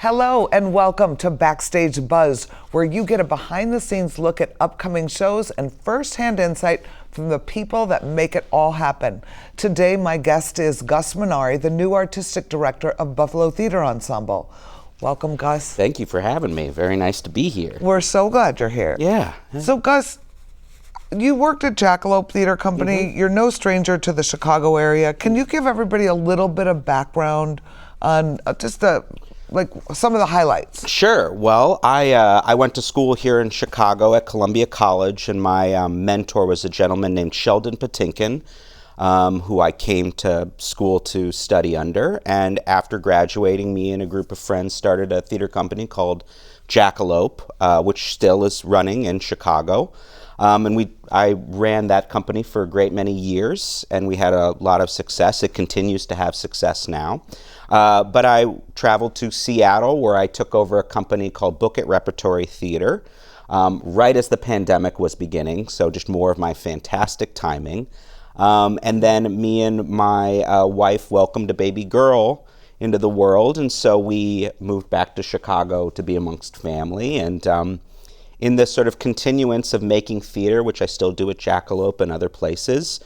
Hello and welcome to Backstage Buzz, where you get a behind-the-scenes look at upcoming shows and first-hand insight from the people that make it all happen. Today, my guest is Gus Menary, the new artistic director of Buffalo Theater Ensemble. Welcome, Gus. Thank you for having me. Very nice to be here. We're so glad you're here. Yeah. So, Gus, you worked at Jackalope Theater Company. Mm-hmm. You're no stranger to the Chicago area. Can you give everybody a little bit of background on some of the highlights? Sure. Well, I went to school here in Chicago at Columbia College, and my mentor was a gentleman named Sheldon Patinkin, who I came to school to study under. And after graduating, me and a group of friends started a theater company called Jackalope, which still is running in Chicago. I ran that company for a great many years, and we had a lot of success. It continues to have success now. But I traveled to Seattle, where I took over a company called Book It Repertory Theater, right as the pandemic was beginning, so just more of my fantastic timing. And then me and my wife welcomed a baby girl into the world, and so we moved back to Chicago to be amongst family. And in this sort of continuance of making theater, which I still do at Jackalope and other places,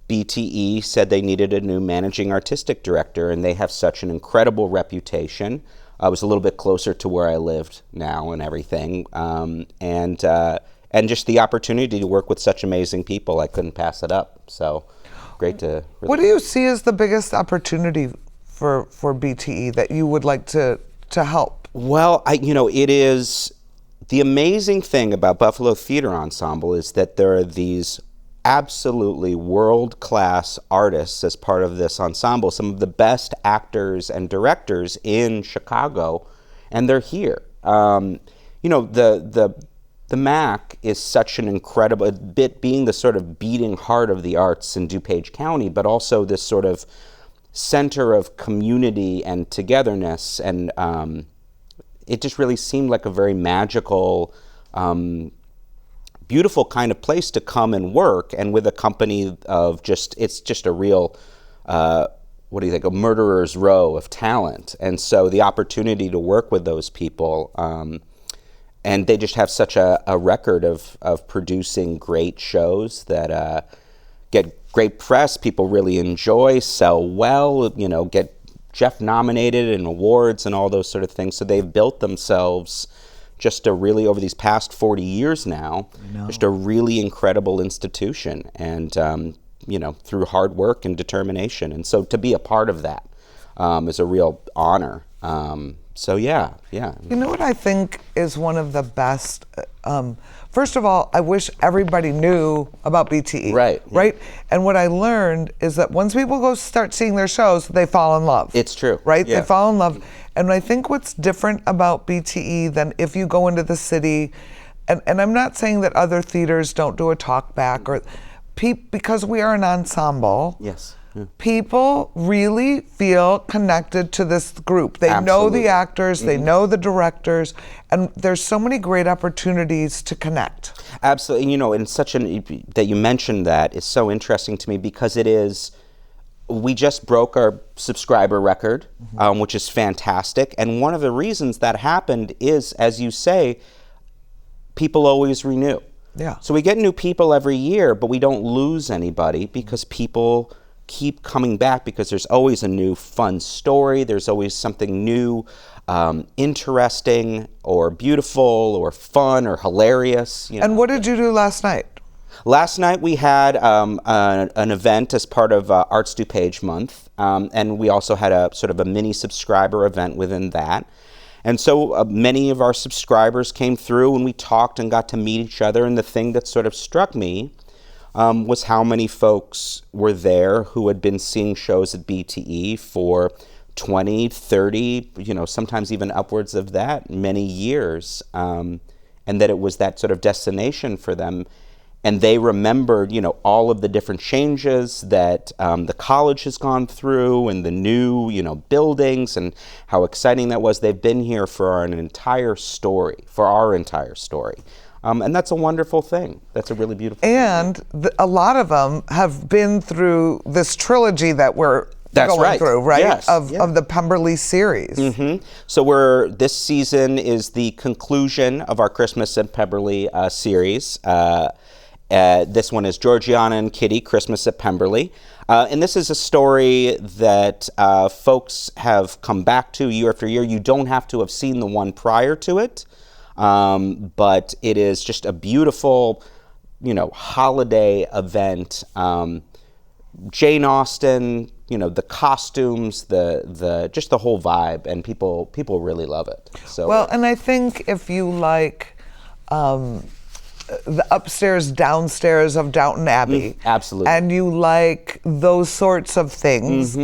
BTE said they needed a new managing artistic director, and they have such an incredible reputation. I was a little bit closer to where I lived now and everything, and just the opportunity to work with such amazing people, I couldn't pass it up. So great to. What do you see as the biggest opportunity for BTE that you would like to help? Well, it is. The amazing thing about Buffalo Theater Ensemble is that there are these absolutely world-class artists as part of this ensemble, some of the best actors and directors in Chicago, and they're here. The MAC is such an incredible bit, being the sort of beating heart of the arts in DuPage County, but also this sort of center of community and togetherness, and it just really seemed like a very magical, beautiful kind of place to come and work, and with a company of it's just a real, a murderer's row of talent. And so the opportunity to work with those people, and they just have such a record of producing great shows that get great press, people really enjoy, sell well, get Jeff nominated and awards and all those sort of things. So they've built themselves just over these past 40 years now, just a really incredible institution, and through hard work and determination. And so to be a part of that is a real honor. So yeah. You know what I think is one of the best? First of all, I wish everybody knew about BTE. Right? And what I learned is that once people go start seeing their shows, they fall in love. It's true. Right? Yeah. They fall in love. And I think what's different about BTE than if you go into the city, and I'm not saying that other theaters don't do a talk back, or because we are an ensemble. Yes. Yeah. People really feel connected to this group. They know the actors, they know the directors, and there's so many great opportunities to connect. Absolutely. And that you mentioned that is so interesting to me, because we just broke our subscriber record, which is fantastic. And one of the reasons that happened is, as you say, people always renew. Yeah. So we get new people every year, but we don't lose anybody, because people keep coming back, because there's always a new fun story. There's always something new, interesting or beautiful or fun or hilarious. And what did you do last night? Last night we had an event as part of Arts DuPage Month, and we also had a sort of a mini subscriber event within that. And so many of our subscribers came through, and we talked and got to meet each other. And the thing that sort of struck me was how many folks were there who had been seeing shows at BTE for 20, 30, sometimes even upwards of that, many years, and that it was that sort of destination for them. And they remembered, all of the different changes that the college has gone through, and the new, buildings, and how exciting that was. They've been here for our entire story. And that's a wonderful thing. That's a really beautiful thing. And a lot of them have been through this trilogy that we're That's going right. through, right? Yes. Of the Pemberley series. So this season is the conclusion of our Christmas at Pemberley series. This one is Georgiana and Kitty, Christmas at Pemberley. And this is a story that folks have come back to year after year. You don't have to have seen the one prior to it, but it is just a beautiful, holiday event. Jane Austen, the costumes, the just the whole vibe, and people really love it. So well, and I think if you like the upstairs, downstairs of Downton Abbey, absolutely, and you like those sorts of things,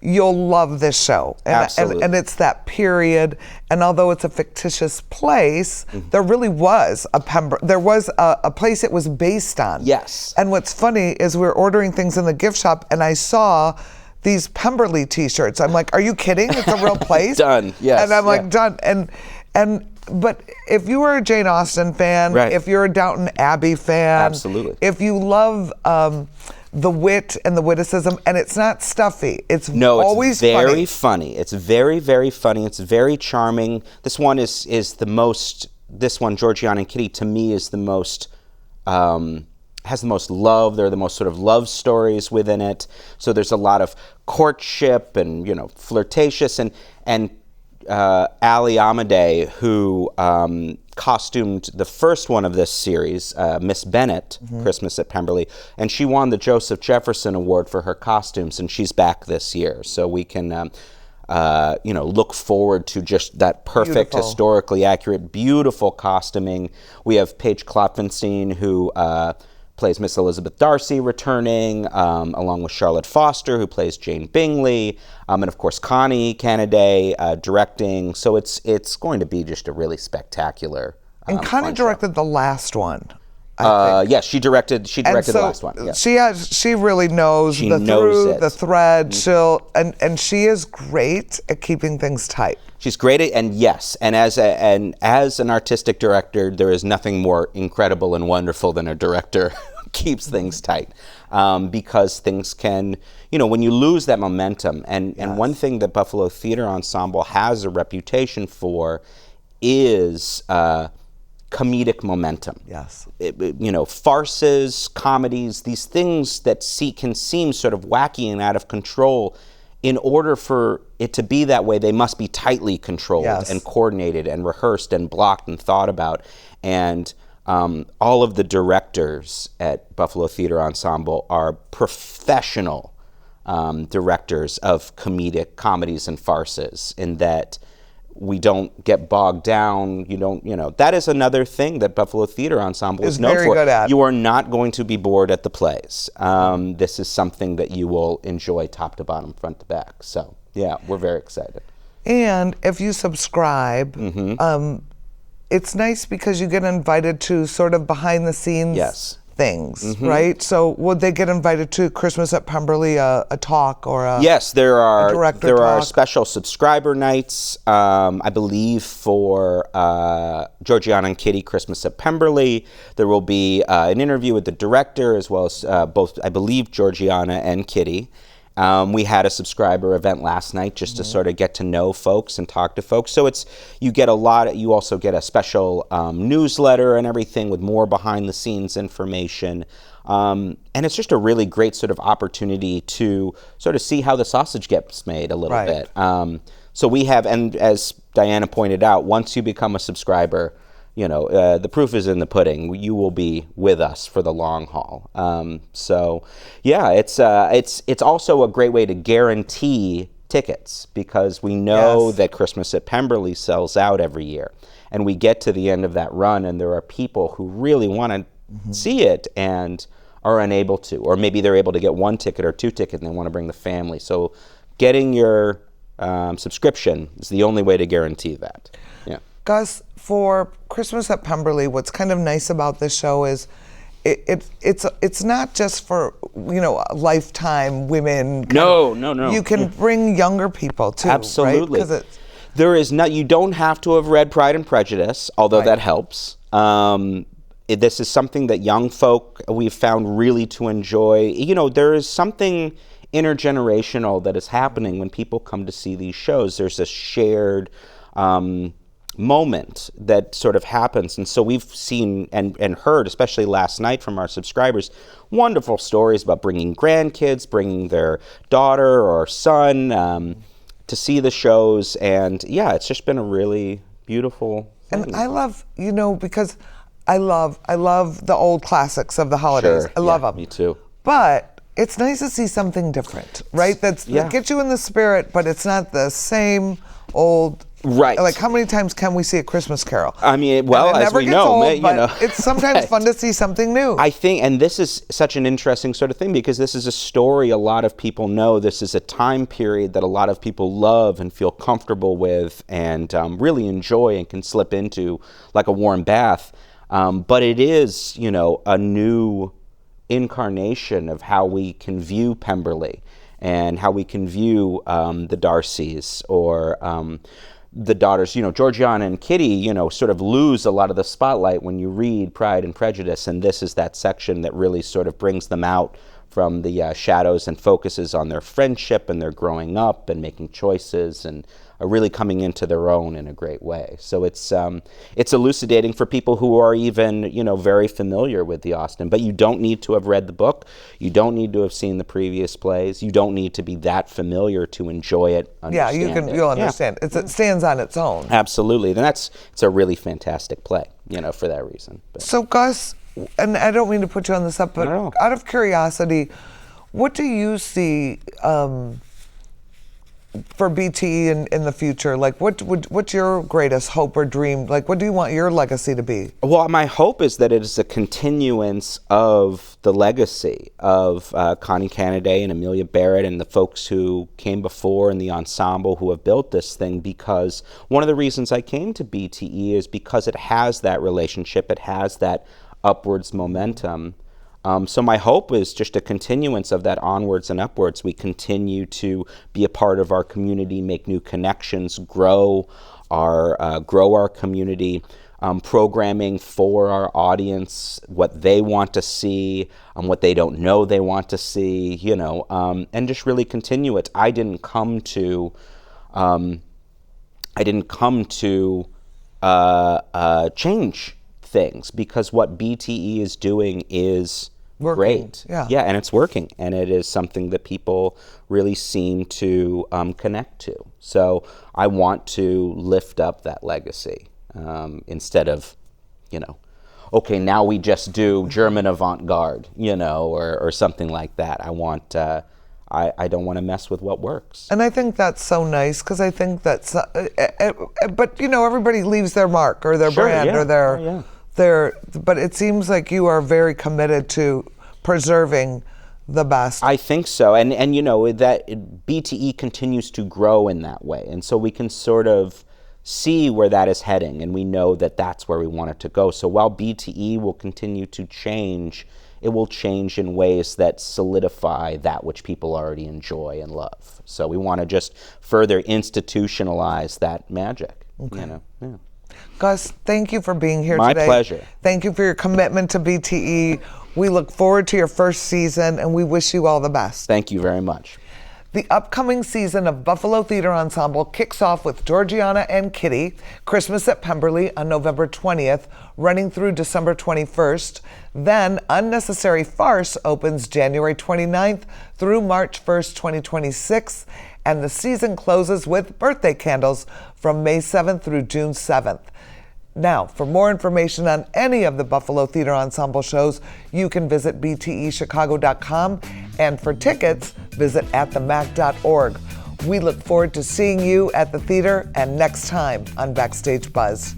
you'll love this show. And it's that period. And although it's a fictitious place, there really was a place it was based on. Yes. And what's funny is we're ordering things in the gift shop, and I saw these Pemberley T-shirts. I'm like, are you kidding? It's a real place? Done. Yes. And I'm like, done. But if you are a Jane Austen fan, right. if you're a Downton Abbey fan, absolutely. If you love the wit and the witticism, and it's not stuffy, it's always very funny. It's very, very funny. It's very charming. This one is the most. This one, Georgiana and Kitty, to me is the most. Has the most love. There are the most sort of love stories within it. So there's a lot of courtship and flirtatious and Ali Amadei, who costumed the first one of this series, Miss Bennet, Christmas at Pemberley, and she won the Joseph Jefferson Award for her costumes, and she's back this year. So we can, look forward to just that perfect, historically accurate, beautiful costuming. We have Paige Klopfenstein, who plays Miss Elizabeth Darcy, returning, along with Charlotte Foster, who plays Jane Bingley, and of course Connie Canaday directing. So it's going to be just a really spectacular. And Connie directed the last one. Yes, she directed the last one. Yes. She really knows the thru, the thread. And she is great at keeping things tight. She's great at, and as an artistic director, there is nothing more incredible and wonderful than a director who keeps things tight, because things can, when you lose that momentum, and one thing that Buffalo Theater Ensemble has a reputation for is comedic momentum. Yes. Farces, comedies, these things that can seem sort of wacky and out of control. In order for it to be that way, they must be tightly controlled and coordinated and rehearsed and blocked and thought about. And all of the directors at Buffalo Theater Ensemble are professional directors of comedies and farces, in that we don't get bogged down. That is another thing that Buffalo Theater Ensemble is known for. Very good at. You are not going to be bored at the plays. This is something that you will enjoy top to bottom, front to back. So, yeah, we're very excited. And if you subscribe, it's nice because you get invited to sort of behind the scenes things, right? So would they get invited to Christmas at Pemberley, a talk or a Yes, there are talk? special subscriber nights, I believe, for Georgiana and Kitty, Christmas at Pemberley. There will be an interview with the director, as well as both, I believe, Georgiana and Kitty. We had a subscriber event last night just to sort of get to know folks and talk to folks. So you also get a special newsletter and everything with more behind the scenes information. And it's just a really great sort of opportunity to sort of see how the sausage gets made a little bit. So we have, and as Diana pointed out, once you become a subscriber, the proof is in the pudding. You will be with us for the long haul. It's also a great way to guarantee tickets, because we know that Christmas at Pemberley sells out every year, and we get to the end of that run, and there are people who really want to see it and are unable to, or maybe they're able to get one ticket or two tickets and they want to bring the family. So getting your subscription is the only way to guarantee that. Yeah. Gus, for Christmas at Pemberley, what's kind of nice about this show is it's not just for lifetime women. No. You can bring younger people too. Absolutely. Right? There is not. You don't have to have read Pride and Prejudice, although that helps. This is something that young folk we've found really to enjoy. There is something intergenerational that is happening when people come to see these shows. There's a shared moment that sort of happens. And so we've seen and heard, especially last night from our subscribers, wonderful stories about bringing grandkids, bringing their daughter or son to see the shows. And yeah, it's just been a really beautiful thing. And I love, because I love the old classics of the holidays. Sure. I love them. Me too. But it's nice to see something different, right? That gets you in the spirit, but it's not the same old. Right. Like, how many times can we see A Christmas Carol? I mean, well, as we know, old, but it's sometimes fun to see something new. I think, and this is such an interesting sort of thing, because this is a story a lot of people know. This is a time period that a lot of people love and feel comfortable with and really enjoy and can slip into like a warm bath. But it is, a new incarnation of how we can view Pemberley and how we can view the Darcys or the daughters. Georgiana and Kitty, sort of lose a lot of the spotlight when you read Pride and Prejudice, and this is that section that really sort of brings them out from the shadows and focuses on their friendship and their growing up and making choices and really coming into their own in a great way. So it's elucidating for people who are even, very familiar with the Austen. But you don't need to have read the book. You don't need to have seen the previous plays. You don't need to be that familiar to enjoy it, understand it. You'll understand. Yeah. It stands on its own. Absolutely. And it's a really fantastic play, for that reason. But. So Gus, and I don't mean to put you on the spot, but out of curiosity, what do you see for BTE in the future? Like, what's your greatest hope or dream? Like, what do you want your legacy to be? Well, my hope is that it is a continuance of the legacy of Connie Kanaday and Amelia Barrett and the folks who came before and the ensemble who have built this thing, because one of the reasons I came to BTE is because it has that relationship, it has that upwards momentum. So my hope is just a continuance of that onwards and upwards. We continue to be a part of our community, make new connections, grow our community, programming for our audience, what they want to see, what they don't know they want to see, and just really continue it. I didn't come to change things, because what BTE is doing is great. Yeah, and it's working, and it is something that people really seem to connect to. So I want to lift up that legacy instead of, okay, now we just do German avant-garde, or something like that. I want. I don't want to mess with what works. And I think that's so nice, because I think that's, but everybody leaves their mark or their brand or their. But it seems like you are very committed to preserving the best. I think so, and that BTE continues to grow in that way, and so we can sort of see where that is heading, and we know that that's where we want it to go. So while BTE will continue to change, it will change in ways that solidify that which people already enjoy and love. So we want to just further institutionalize that magic. Okay. Gus, thank you for being here today. My pleasure. Thank you for your commitment to BTE. We look forward to your first season, and we wish you all the best. Thank you very much. The upcoming season of Buffalo Theater Ensemble kicks off with Georgiana and Kitty, Christmas at Pemberley on November 20th, running through December 21st. Then Unnecessary Farce opens January 29th through March 1st, 2026. And the season closes with Birthday Candles from May 7th through June 7th. Now, for more information on any of the Buffalo Theater Ensemble shows, you can visit btechicago.com, and for tickets, visit atthemac.org. We look forward to seeing you at the theater and next time on Backstage Buzz.